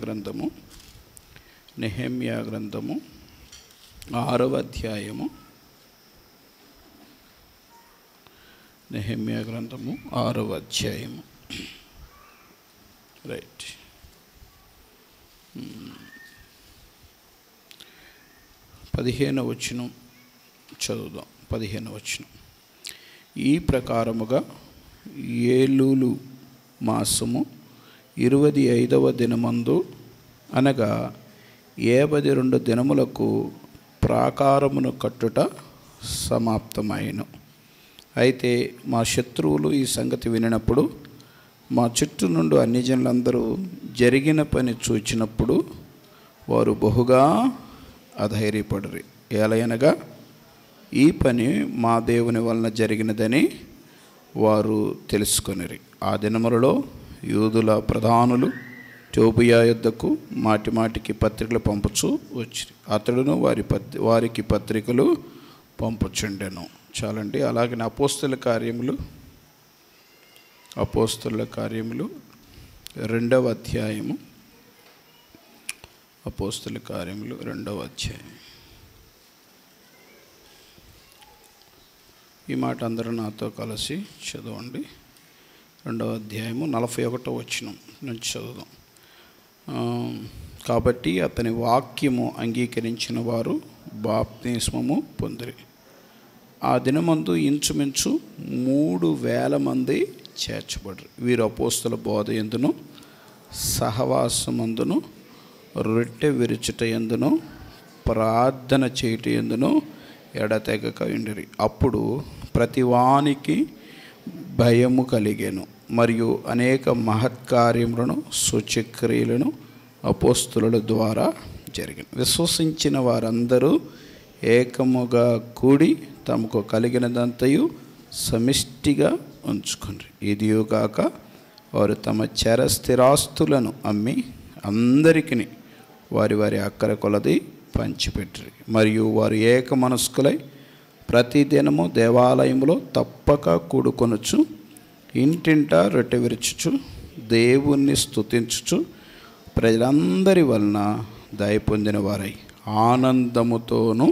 గ్రంథము నెహెమ్యా గ్రంథము 6వ అధ్యాయము. నెహెమ్యా గ్రంథము 6వ అధ్యాయము. రైట్. 15వ వచనం చదువుదాం. 15వ వచనం. ఈ ప్రకారముగా ఏలూలు మాసము 25వ దినమందు అనగా 52 దినములకు ప్రాకారమును కట్టుట సమాప్తమైను. అయితే మా శత్రువులు ఈ సంగతి వినినప్పుడు మా చుట్టూ నుండి అన్ని జనులందరూ జరిగిన పని చూచినప్పుడు వారు బహుగా అధైర్యపడరు. ఏలయనగా ఈ పని మా దేవుని వలన జరిగినదని వారు తెలుసుకొనిరి. ఆ దినములలో యూదుల ప్రధానులు టోబియా యొద్దకు మాటి మాటికి పత్రికలు పంపుచూ వచ్చిరి. అతడును వారికి పత్రికలు పంపుచుండెను. చాలండి. అలాగే అపోస్తల కార్యములు 2వ అధ్యాయము. అపోస్తల కార్యములు 2వ అధ్యాయం. ఈ మాట అందరూ నాతో కలిసి చదవండి. 2వ అధ్యాయము 41వ వచనం నుంచి చదువుదాం. కాబట్టి అతని వాక్యము అంగీకరించిన వారు బాప్తిస్మము పొందిరి. ఆ దినమందు ఇంచుమించు 3,000 మంది చేర్చబడరు. వీరు అపోస్తల బోధ యందును సహవాసమందును రొట్టె విరుచుట యందును ప్రార్థన చేయుట యందును ఎడతెగక ఉండిరి. అప్పుడు ప్రతివానికి భయము కలిగెను. మరియు అనేక మహత్కార్యములను సూచక్రియలను అపోస్తలుల ద్వారా జరిగిన. విశ్వసించిన వారందరూ ఏకముగా కూడి తమకు కలిగినదంతయు సమిష్టిగా ఉంచుకుని, ఇదియుగాక వారు తమ చర స్థిరాస్తులను అమ్మి అందరికీ వారి వారి అక్కర కొలది పంచిపెట్టిరి. మరియు వారు ఏక మనస్కులై ప్రతిదినము దేవాలయములో తప్పక కూడుకొనుచు ఇంటింటా రొట్టె విరుచుచు దేవుణ్ణి స్తుతించుచు ప్రజలందరి వలన దయ పొందిన వారై ఆనందముతోనూ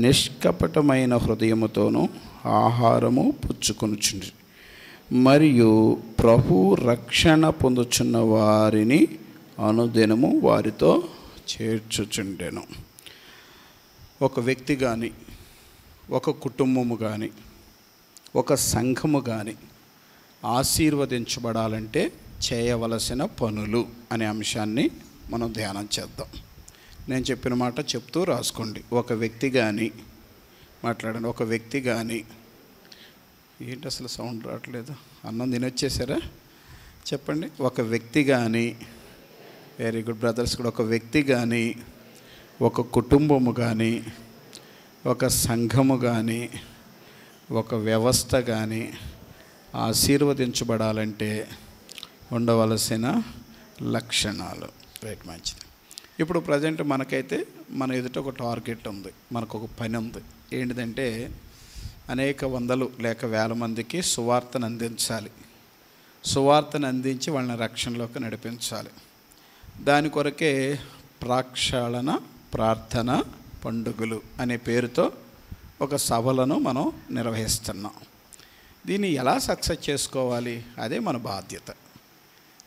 నిష్కపటమైన హృదయముతోనూ ఆహారము పుచ్చుకొనుచుండ్రి. మరియు ప్రభు రక్షణ పొందుచున్న వారిని అనుదినము వారితో చేర్చుచుండెను. ఒక వ్యక్తి కానీ, ఒక కుటుంబము కానీ, ఒక సంఘము కానీ ఆశీర్వదించబడాలంటే చేయవలసిన పనులు అనే అంశాన్ని మనం ధ్యానం చేద్దాం. నేను చెప్పిన మాట చెప్తూ రాసుకోండి. ఒక వ్యక్తి కానీ మాట్లాడండి. ఒక వ్యక్తి కానీ, ఏంటి అసలు సౌండ్ రావట్లేదు? అన్నం తినొచ్చేసారా? చెప్పండి. ఒక వ్యక్తి కానీ, వెరీ గుడ్ బ్రదర్స్ కూడా. ఒక వ్యక్తి కానీ, ఒక కుటుంబము కానీ, ఒక సంఘము కానీ, ఒక వ్యవస్థ కానీ ఆశీర్వదించబడాలంటే ఉండవలసిన లక్షణాలు. రైట్, మంచిది. ఇప్పుడు ప్రజెంట్ మనకైతే మన ఎదుట ఒక టార్గెట్ ఉంది, మనకు ఒక పని ఉంది. ఏంటిదంటే అనేక వందలు లేక వేల మందికి సువార్తను అందించాలి. సువార్తను అందించి వాళ్ళని రక్షణలోకి నడిపించాలి. దాని కొరకే ప్రక్షాళన ప్రార్థన పండుగలు అనే పేరుతో ఒక సభలను మనం నిర్వహిస్తున్నాం. దీన్ని ఎలా సక్సెస్ చేసుకోవాలి? అదే మన బాధ్యత.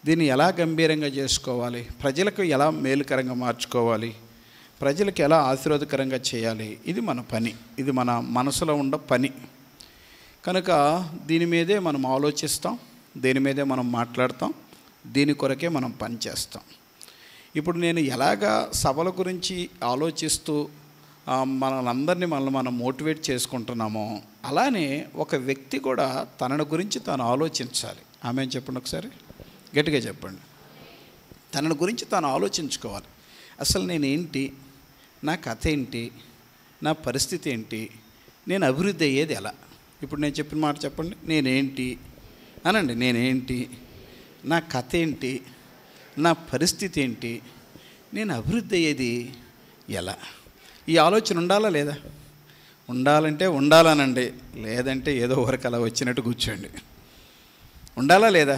దీన్ని ఎలా గంభీరంగా చేసుకోవాలి? ప్రజలకు ఎలా మేలుకరంగా మార్చుకోవాలి? ప్రజలకు ఎలా ఆశీర్వాదకరంగా చేయాలి? ఇది మన పని. ఇది మన మనసులో ఉన్న పని. కనుక దీని మీదే మనం ఆలోచిస్తాం, దీని మీదే మనం మాట్లాడతాం, దీని కొరకే మనం పని చేస్తాం. ఇప్పుడు నేను ఎలాగా సభల గురించి ఆలోచిస్తూ మనల్ని మనం మోటివేట్ చేసుకుంటున్నామో, అలానే ఒక వ్యక్తి కూడా తనని గురించి తాను ఆలోచించాలి. ఆమె చెప్పండి ఒకసారి, గట్టిగా చెప్పండి. తనని గురించి తాను ఆలోచించుకోవాలి. అసలు నేనేంటి, నా కథ ఏంటి, నా పరిస్థితి ఏంటి, నేను అభివృద్ధి అయ్యేది ఎలా? ఇప్పుడు నేను చెప్పిన మాట చెప్పండి. నేనేంటి అనండి. నేనేంటి, నా కథ ఏంటి, నా పరిస్థితి ఏంటి, నేను అభివృద్ధి అయ్యేది ఎలా? ఈ ఆలోచన ఉండాలా లేదా? ఉండాలంటే ఉండాలనండి, లేదంటే ఏదో వరకు అలా వచ్చినట్టు కూర్చోండి. ఉండాలా లేదా?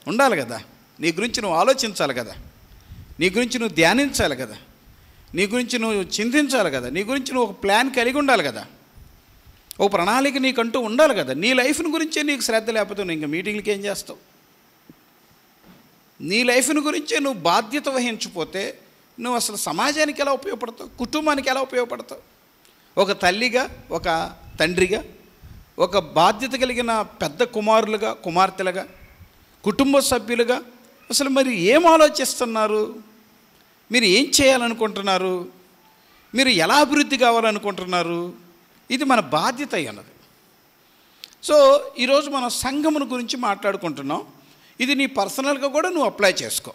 ఉండాలి కదా. నీ గురించి నువ్వు ఆలోచించాలి కదా. నీ గురించి నువ్వు ధ్యానించాలి కదా, నీ గురించి నువ్వు చింతించాలి కదా, నీ గురించి నువ్వు ఒక ప్లాన్ కలిగి ఉండాలి కదా, ఒక ప్రణాళిక నీకంటూ ఉండాలి కదా. నీ లైఫ్ని గురించే నీకు శ్రద్ధ లేకపోతే నువ్వు ఇంకా మీటింగ్లకి ఏం చేస్తావు? నీ లైఫ్ని గురించే నువ్వు బాధ్యత వహించకపోతే నువ్వు అసలు సమాజానికి ఎలా ఉపయోగపడతావు, కుటుంబానికి ఎలా ఉపయోగపడతావు? ఒక తల్లిగా, ఒక తండ్రిగా, ఒక బాధ్యత కలిగిన పెద్ద కుమారులుగా, కుమార్తెలుగా, కుటుంబ సభ్యులుగా అసలు మరి ఏం ఆలోచిస్తున్నారు? మీరు ఏం చేయాలనుకుంటున్నారు? మీరు ఎలా అభివృద్ధి కావాలనుకుంటున్నారు? ఇది మన బాధ్యత అన్నది. సో ఈరోజు మనం సంఘమును గురించి మాట్లాడుకుంటున్నాం. ఇది నీ పర్సనల్గా కూడా నువ్వు అప్లై చేసుకో,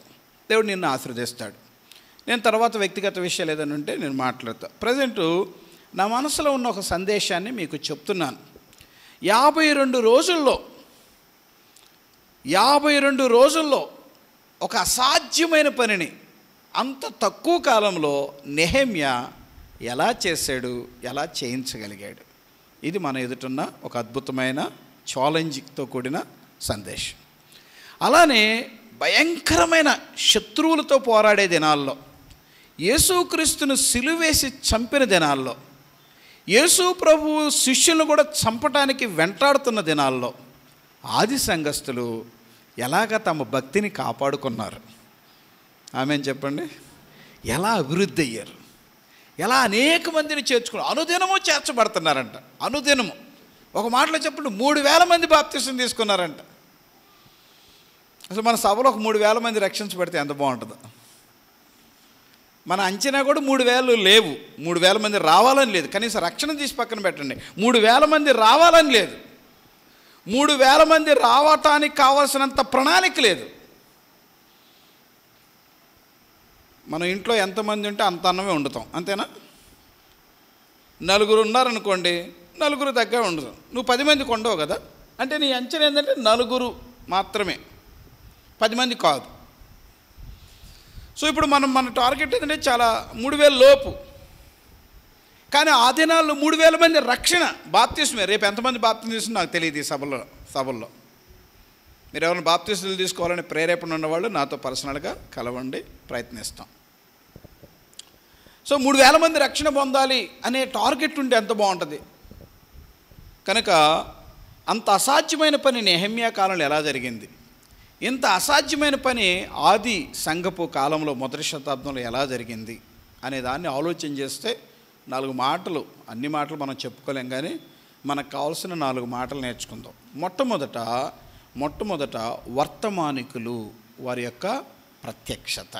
దేవుడు నిన్ను ఆశీర్వదిస్తాడు. నేను తర్వాత వ్యక్తిగత విషయాలు ఏదైనా ఉంటే నేను మాట్లాడతాను. ప్రజెంటు నా మనసులో ఉన్న ఒక సందేశాన్ని మీకు చెప్తున్నాను. 52 రోజుల్లో ఒక అసాధ్యమైన పనిని అంత తక్కువ కాలంలో నెహెమ్యా ఎలా చేశాడు, ఎలా చేయించగలిగాడు? ఇది మన ఎదుటున్న ఒక అద్భుతమైన ఛాలెంజ్తో కూడిన సందేశం. అలానే భయంకరమైన శత్రువులతో పోరాడే దినాల్లో, యేసుక్రీస్తును సిలువేసి చంపిన దినాల్లో, యేసు ప్రభువు శిష్యులను కూడా చంపటానికి వెంటాడుతున్న దినాల్లో ఆది సంఘస్థులు ఎలాగ తమ భక్తిని కాపాడుకున్నారు? ఆమేన్ చెప్పండి. ఎలా అభివృద్ధి అయ్యారు, ఎలా అనేక మందిని చేర్చుకున్నారు, అనుదినము చేర్చబడుతున్నారంట. అనుదినము ఒక మాటలో చెప్పండి 3000 మంది బాప్తిసం తీసుకున్నారంట. అసలు మన సభలో ఒక 3000 మంది రక్షించబడితే ఎంత బాగుంటుందో. మన అంచనా కూడా 3000 లేవు, 3000 మంది రావాలని లేదు. కనీసం రక్షణ తీసి పక్కన పెట్టండి, 3000 మంది రావాలని లేదు, 3000 మంది రావటానికి కావాల్సినంత ప్రణాళిక లేదు. మన ఇంట్లో ఎంతమంది ఉంటే అంత అన్నమే వండుతాం, అంతేనా? 4 ఉన్నారనుకోండి, 4 దగ్గర ఉండదు. నువ్వు 10 మందికి ఉండవు కదా, అంటే నీ అంచనా ఏంటంటే 4 మాత్రమే, 10 మంది కాదు. సో ఇప్పుడు మన టార్గెట్ ఏంటంటే చాలా 3000 లోపు. కానీ ఆ దినాల్లో 3000 మంది రక్షణ, బాప్తిస్మే. రేపు ఎంతమంది బాప్తిసం తీసుకుని నాకు తెలియదు. ఈ సభల్లో మీరు ఎవరైనా బాప్తిస్టులు తీసుకోవాలని ప్రేరేపణ ఉన్నవాళ్ళు నాతో పర్సనల్గా కలవండి, ప్రయత్నిస్తాం. సో 3000 మంది రక్షణ పొందాలి అనే టార్గెట్ ఉంటే ఎంత బాగుంటుంది. కనుక అంత అసాధ్యమైన పని నెహెమ్యా కాలంలో ఎలా జరిగింది, ఇంత అసాధ్యమైన పని ఆది సంఘపు కాలంలో మొదటి శతాబ్దంలో ఎలా జరిగింది అనే దాన్ని ఆలోచన చేస్తే 4 మాటలు, అన్ని మాటలు మనం చెప్పుకోలేం, కానీ మనకు కావాల్సిన 4 మాటలు నేర్చుకుందాం. మొట్టమొదట వర్తమానికులు, వారి యొక్క ప్రత్యక్షత.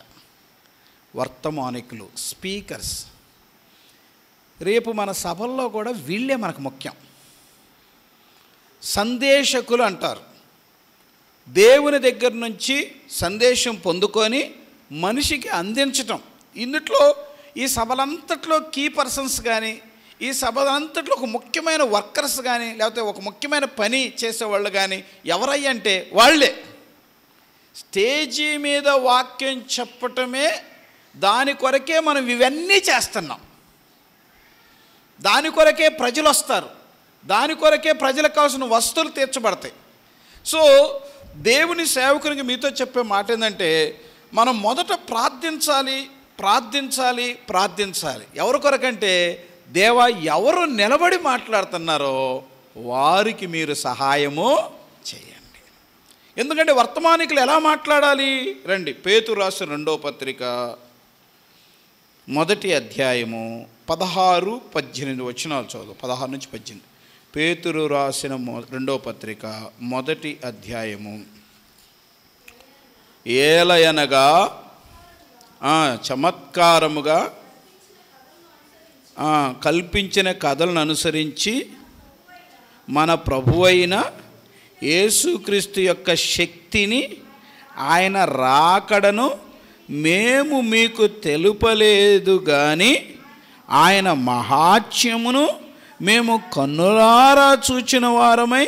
వర్తమానికులు, స్పీకర్స్. రేపు మన సభల్లో కూడా వీళ్ళే మనకు ముఖ్యం. సందేశకులు అంటారు. దేవుని దగ్గర నుంచి సందేశం పొందుకొని మనిషికి అందించటం. ఇందుట్లో ఈ సభలంతట్లో కీ పర్సన్స్ కానీ, ఈ సభలంతట్లో ఒక ముఖ్యమైన వర్కర్స్ కానీ, లేకపోతే ఒక ముఖ్యమైన పని చేసేవాళ్ళు కానీ ఎవరయ్యా అంటే వాళ్ళే. స్టేజీ మీద వాక్యం చెప్పటమే దాని కొరకే మనం ఇవన్నీ చేస్తున్నాం. దాని కొరకే ప్రజలు వస్తారు, దాని కొరకే ప్రజలకు కావాల్సిన వస్తువులు తీర్చబడతాయి. సో దేవుని సేవకునికి మీతో చెప్పే మాట ఏంటంటే, మనం మొదట ప్రార్థించాలి. ఎవరి కొరకంటే, దేవా ఎవరు నిలబడి మాట్లాడుతున్నారో వారికి మీరు సహాయము చేయండి. ఎందుకంటే వర్తమానికులు ఎలా మాట్లాడాలి? రండి, పేతురు రాసిన 2వ పత్రిక 1వ అధ్యాయము 16-18 వచనాలు చదువు. 16 నుంచి 18. పేతురు రాసిన 2వ పత్రిక 1వ అధ్యాయము. ఏలయనగా చమత్కారముగా కల్పించిన కథలను అనుసరించి మన ప్రభువైన యేసుక్రీస్తు యొక్క శక్తిని, ఆయన రాకడను మేము మీకు తెలుపలేదు కానీ ఆయన మహాత్మ్యమును మేము కన్నులారా చూచిన వారమై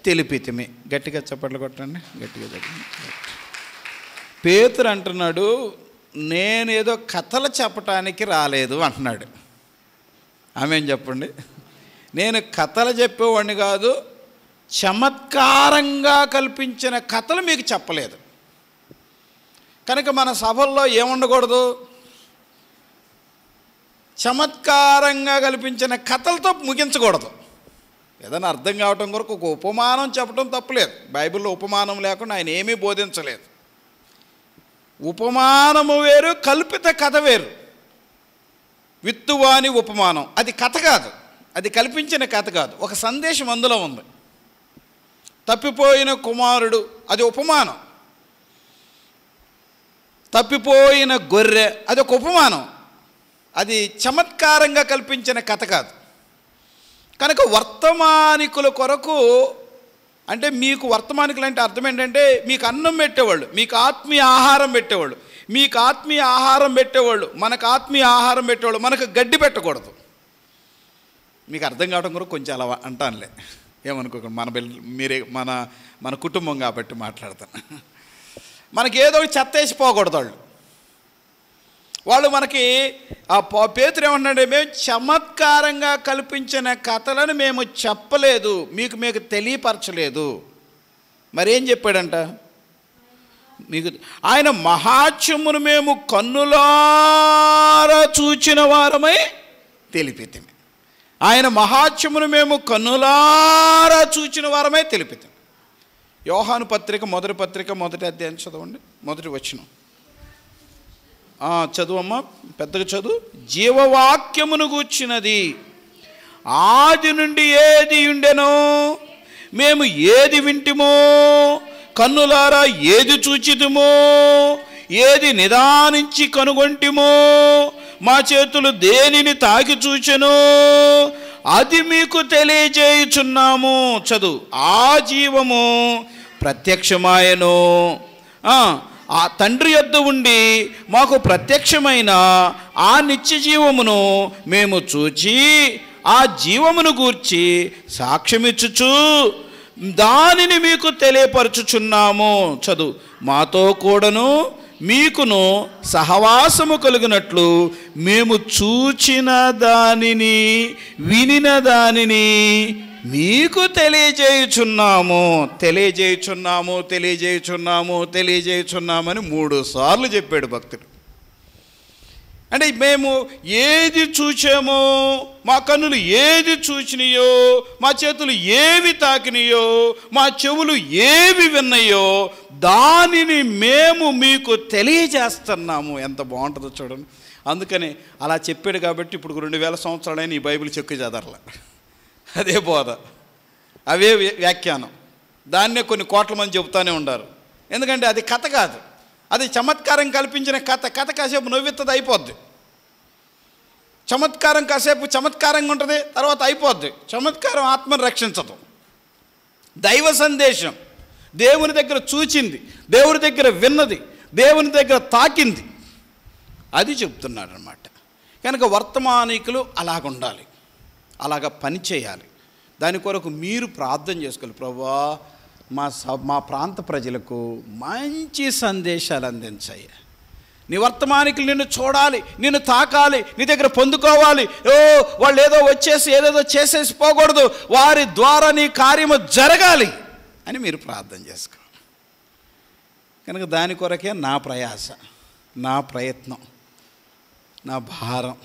తెలిపితిమి. గట్టిగా చప్పట్లు కొట్టండి, గట్టిగా చెప్పండి. పేతురు అంటున్నాడు, నేనేదో కథలు చెప్పటానికి రాలేదు అంటున్నాడు. ఆమేన్ చెప్పండి. నేను కథలు చెప్పేవాడిని కాదు, చమత్కారంగా కల్పించిన కథలు మీకు చెప్పలేదు. కనుక మన సభల్లో ఏముండకూడదు, చమత్కారంగా కల్పించిన కథలతో ముగించకూడదు. ఏదైనా అర్థం కావటం కొరకు ఒక ఉపమానం చెప్పడం తప్పులేదు. బైబిల్లో ఉపమానం లేకుండా ఆయన ఏమీ బోధించలేదు. ఉపమానము వేరు, కల్పిత కథ వేరు. విత్తువాని ఉపమానం అది కథ కాదు, అది కల్పించిన కథ కాదు, ఒక సందేశం అందులో ఉంది. తప్పిపోయిన కుమారుడు అది ఉపమానం. తప్పిపోయిన గొర్రె అది ఒక ఉపమానం, అది చమత్కారంగా కల్పించిన కథ కాదు. కనుక వర్తమానికుల కొరకు అంటే మీకు వర్తమానికులు అంటే అర్థం ఏంటంటే మీకు అన్నం పెట్టేవాళ్ళు, మీకు ఆత్మీయ ఆహారం పెట్టేవాళ్ళు, మీకు ఆత్మీయ ఆహారం పెట్టేవాళ్ళు, మనకు ఆత్మీయ ఆహారం పెట్టేవాళ్ళు, మనకు గడ్డి పెట్టకూడదు. మీకు అర్థం కావడం కొరకు కొంచెం అలా అంటానులే, ఏమనుకోకండి. మీరే మన కుటుంబం కాబట్టి మాట్లాడతాను. మనకి ఏదో చెత్త వేసిపోకూడదు. వాళ్ళు మనకి పేతురు ఏమంటున్నాడు, మేము చమత్కారంగా కల్పించిన కథలను మేము చెప్పలేదు, మీకు తెలియపరచలేదు. మరేం చెప్పాడంట, మీకు ఆయన మహాత్మ్యమును మేము కన్నులారా చూచిన వారమై తెలిపితిమి. ఆయన మహాత్మ్యమును మేము కన్నులారా చూచిన వారమై తెలిపితిమి. యోహాను పత్రిక మొదటి అధ్యాయం చదవండి, మొదటి వచనం. చదువమ్మా, పెద్దగా చదువు. జీవవాక్యమును గూర్చినది ఆది నుండి ఏది ఉండెనో, మేము ఏది వింటిమో, కన్నులారా ఏది చూచితిమో, ఏది నిదానించి కనుగొంటిమో, మా చేతులు దేనిని తాకి చూచెనో అది మీకు తెలియజేయుచున్నాము. చదువు. ఆ జీవము ప్రత్యక్షమాయను, ఆ తండ్రి యొద్ద ఉండి మాకు ప్రత్యక్షమైన ఆ నిత్య జీవమును మేము చూచి ఆ జీవమును గూర్చి సాక్ష్యమిచ్చుచు దానిని మీకు తెలియపరచుచున్నాము. చదువు. మాతో కూడాను మీకును సహవాసము కలిగినట్లు మేము చూచిన దానిని వినిన దానిని మీకు తెలియజేయుచున్నామని 3 సార్లు చెప్పాడు భక్తుడు. అంటే మేము ఏది చూచామో, మా కన్నులు ఏది చూచినాయో, మా చేతులు ఏవి తాకినాయో, మా చెవులు ఏవి విన్నాయో దానిని మేము మీకు తెలియజేస్తున్నాము. ఎంత బాగుంటుందో చూడండి. అందుకని అలా చెప్పాడు కాబట్టి ఇప్పుడు 2000 సంవత్సరాలైన ఈ బైబిల్ చెక్కు చదరల. అదే బోధ, అవే వ్యాఖ్యానం, దాన్నే కొన్ని కోట్ల మంది చెబుతూనే ఉండారు. ఎందుకంటే అది కథ కాదు, అది చమత్కారం కల్పించిన కథ. కథ కాసేపు నవ్వుతుంది, అయిపోద్ది. చమత్కారం కాసేపు చమత్కారంగా ఉంటుంది, తర్వాత అయిపోద్ది. చమత్కారం ఆత్మను రక్షించదు. దైవ సందేశం దేవుని దగ్గర చూచింది, దేవుని దగ్గర విన్నది, దేవుని దగ్గర తాకింది, అది చెప్తున్నాడు అన్నమాట. కనుక వర్తమానికులు అలాగుండాలి, అలాగ పని చేయాలి. దాని కొరకు మీరు ప్రార్థన చేసుకోవాలి. ప్రభువా, మా ప్రాంత ప్రజలకు మంచి సందేశాలు అందించాయి. నీ వర్తమానికులు నిన్ను చూడాలి, నిన్ను తాకాలి, నీ దగ్గర పొందుకోవాలి. వాళ్ళు ఏదో వచ్చేసి ఏదేదో చేసేసి పోకూడదు, వారి ద్వారా నీ కార్యము జరగాలి అని మీరు ప్రార్థన చేసుకోవాలి. కనుక దాని కొరకే నా ప్రయాస, నా ప్రయత్నం, నా భారం.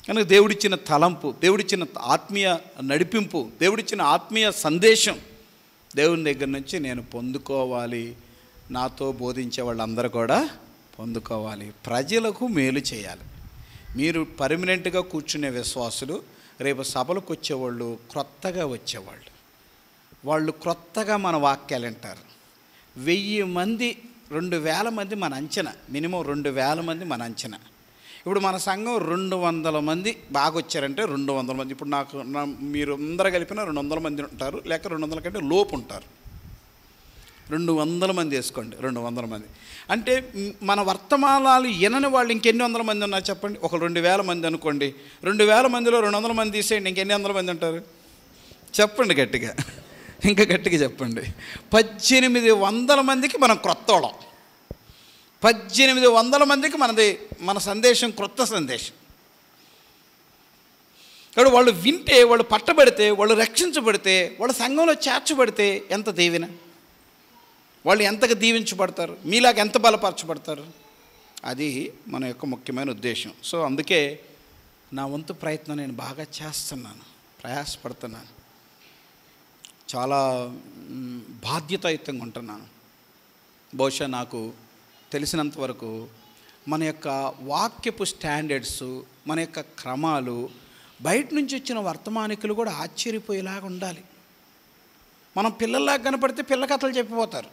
కనుక దేవుడిచ్చిన తలంపు, దేవుడిచ్చిన ఆత్మీయ నడిపింపు, దేవుడిచ్చిన ఆత్మీయ సందేశం దేవుని దగ్గర నుంచి నేను పొందుకోవాలి. నాతో బోధించే వాళ్ళందరూ కూడా పొందుకోవాలి. ప్రజలకు మేలు చేయాలి. మీరు పర్మనెంట్గా కూర్చునే విశ్వాసులు రేపు సభలకు వచ్చేవాళ్ళు, క్రొత్తగా వచ్చేవాళ్ళు, వాళ్ళు క్రొత్తగా మన వాక్యాలు వింటారు. 1000 మంది 2000 మంది మన అంచనా, మినిమం 2000 మంది మన అంచనా. ఇప్పుడు మన సంఘం 200 మంది బాగా వచ్చారంటే 200 మంది. ఇప్పుడు మీరు అందరూ కలిపిన 200 మంది ఉంటారు, లేక 200 కంటే లోపు ఉంటారు. 200 మంది వేసుకోండి, 200 మంది అంటే మన వర్తమానాలు వినని వాళ్ళు ఇంకెన్ని వందల మంది ఉన్నారు చెప్పండి. ఒక 2000 మంది అనుకోండి. 2000 మందిలో 200 మంది తీసేయండి, ఇంకెన్ని వందల మంది ఉంటారు చెప్పండి గట్టిగా, ఇంకా గట్టిగా చెప్పండి. 1800 మందికి మనం క్రొత్తోళం. 1800 మందికి మన సందేశం క్రొత్త సందేశం. కాబట్టి వాళ్ళు వింటే, వాళ్ళు పట్టబడితే, వాళ్ళు రక్షించబడితే, వాళ్ళ సంఘంలో చేర్చబడితే ఎంత దీవెన. వాళ్ళు ఎంతగా దీవించబడతారు, మీలాగా ఎంత బలపరచబడతారు. అది మన యొక్క ముఖ్యమైన ఉద్దేశం. సో అందుకే నా వంతు ప్రయత్నం నేను బాగా చేస్తున్నాను, ప్రయాసపడుతున్నాను, చాలా బాధ్యతాయుతంగా ఉంటున్నాను. బహుశా నాకు తెలిసినంత వరకు మన యొక్క వాక్యపు స్టాండర్డ్స్, మన యొక్క క్రమాలు బయట నుంచి వచ్చిన వర్తమానికులు కూడా ఆశ్చర్యపోయేలాగా ఉండాలి. మనం పిల్లల్లాగా కనపడితే పిల్ల కథలు చెప్పిపోతారు,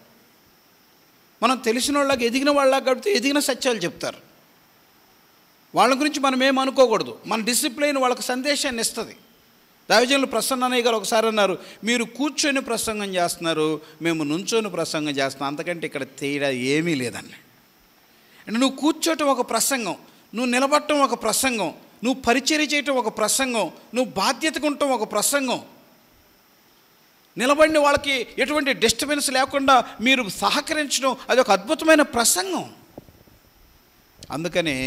మనం తెలిసిన వాళ్ళకి ఎదిగిన వాళ్ళలాగా కడితే ఎదిగిన సత్యాలు చెప్తారు. వాళ్ళ గురించి మనం ఏం అనుకోకూడదు. మన డిసిప్లైన్ వాళ్ళకి సందేశాన్ని ఇస్తుంది. దైవజనులు ప్రసన్నయ్య గారు ఒకసారి అన్నారు, మీరు కూర్చొని ప్రసంగం చేస్తున్నారు, మేము నుంచొని ప్రసంగం చేస్తున్నాం, అంతకంటే ఇక్కడ తేడా ఏమీ లేదండి. అంటే నువ్వు కూర్చోటం ఒక ప్రసంగం, నువ్వు నిలబడటం ఒక ప్రసంగం, నువ్వు పరిచర్య చేయటం ఒక ప్రసంగం, నువ్వు బాధ్యతగా ఉండటం ఒక ప్రసంగం. నిలబడిన వాళ్ళకి ఎటువంటి డిస్టర్బెన్స్ లేకుండా మీరు సహకరించడం అది ఒక అద్భుతమైన ప్రసంగం. అందుకనే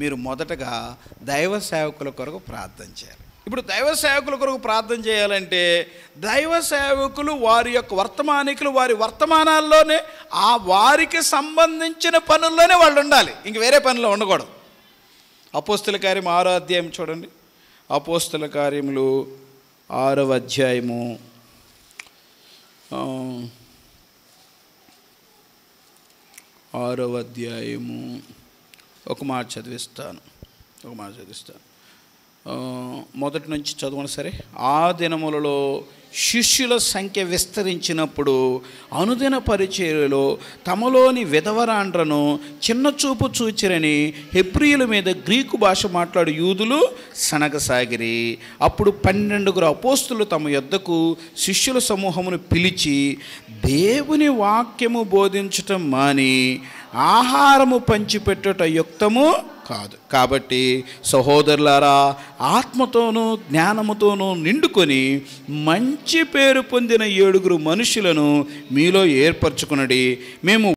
మీరు మొదటగా దైవ సేవకుల కొరకు ప్రార్థన చేయాలి. ఇప్పుడు దైవ సేవకుల కొరకు ప్రార్థన చేయాలంటే దైవ సేవకులు వారి యొక్క వర్తమానికులు వారి వర్తమానాల్లోనే ఆ వారికి సంబంధించిన పనుల్లోనే వాళ్ళు ఉండాలి, ఇంక వేరే పనుల్లో ఉండకూడదు. అపోస్తుల కార్యం 6వ అధ్యాయం చూడండి. అపోస్తుల కార్యములు 6వ అధ్యాయము 6వ అధ్యాయము ఒక మాట చదివిస్తాను. మొదటి నుంచి చదవండి. సరే. ఆ దినములలో శిష్యుల సంఖ్య విస్తరించినప్పుడు అనుదిన పరిచర్యలో తమలోని విధవరాండ్రను చిన్నచూపు చూచిరని హెబ్రీయుల మీద గ్రీకు భాష మాట్లాడు యూదులు సనగసాగిరి. అప్పుడు 12 అపోస్తులు తమ యొద్దకు శిష్యుల సమూహమును పిలిచి, దేవుని వాక్యము బోధించటం మాని ఆహారము పంచిపెట్టుట యుక్తము కాదు. కాబట్టి సహోదరులారా, ఆత్మతోనూ జ్ఞానముతోనూ నిండుకొని మంచి పేరు పొందిన 7 మనుషులను మీలో ఏర్పరచుకునడి. మేము